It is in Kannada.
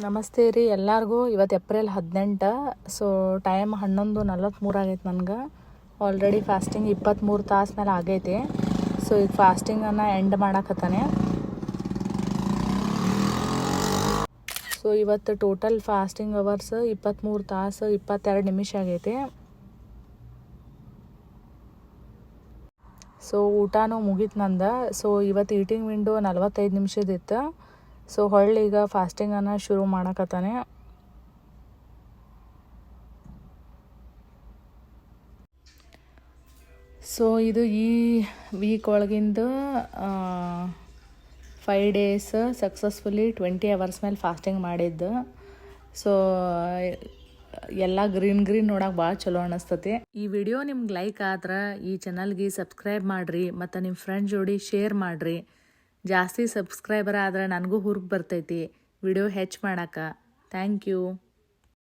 ನಮಸ್ತೆ ರೀ ಎಲ್ಲರಿಗೂ. ಇವತ್ತು ಏಪ್ರಿಲ್ 18. ಸೊ ಟೈಮ್ 11:43 ಆಗೈತೆ. ನನಗೆ ಆಲ್ರೆಡಿ ಫಾಸ್ಟಿಂಗ್ 23 ತಾಸು ಮೇಲೆ ಆಗೈತೆ. ಸೊ ಈಗ ಫಾಸ್ಟಿಂಗನ್ನು ಎಂಡ್ ಮಾಡಕತ್ತಾನೆ. ಸೊ ಇವತ್ತು ಟೋಟಲ್ ಫಾಸ್ಟಿಂಗ್ ಅವರ್ಸ್ 23 ತಾಸು 22 ನಿಮಿಷ ಆಗೈತೆ. ಸೊ ಊಟನೂ ಮುಗೀತು ನಂದು. ಸೊ ಇವತ್ತು ಈಟಿಂಗ್ ವಿಂಡೋ 45 ನಿಮಿಷದಿತ್ತು. ಸೊ ಹೊಳ್ಳಿ ಈಗ ಫಾಸ್ಟಿಂಗನ್ನು ಶುರು ಮಾಡಕತ್ತಾನೆ. ಸೊ ಇದು ಈ ವೀಕ್ ಒಳಗಿಂದು 5 ಡೇಸ್ ಸಕ್ಸಸ್ಫುಲಿ 20 ಅವರ್ಸ್ ಮೇಲೆ ಫಾಸ್ಟಿಂಗ್ ಮಾಡಿದ್ದು. ಸೊ ಎಲ್ಲ ಗ್ರೀನ್ ನೋಡೋಕೆ ಭಾಳ ಚಲೋ ಅನ್ನಿಸ್ತತಿ. ಈ ವಿಡಿಯೋ ನಿಮ್ಗೆ ಲೈಕ್ ಆದ್ರೆ ಈ ಚಾನಲ್ಗೆ ಸಬ್ಸ್ಕ್ರೈಬ್ ಮಾಡಿರಿ ಮತ್ತು ನಿಮ್ಮ ಫ್ರೆಂಡ್ ಜೋಡಿ ಶೇರ್ ಮಾಡಿರಿ. ಜಾಸ್ತಿ ಸಬ್ಸ್ಕ್ರೈಬರ್ ಆದ್ರೆ ನನಗೂ ಹುರುಪು ಬರ್ತೈತಿ ವಿಡಿಯೋ ಹೆಚ್ಚು ಮಾಡೋಕೆ. Thank you.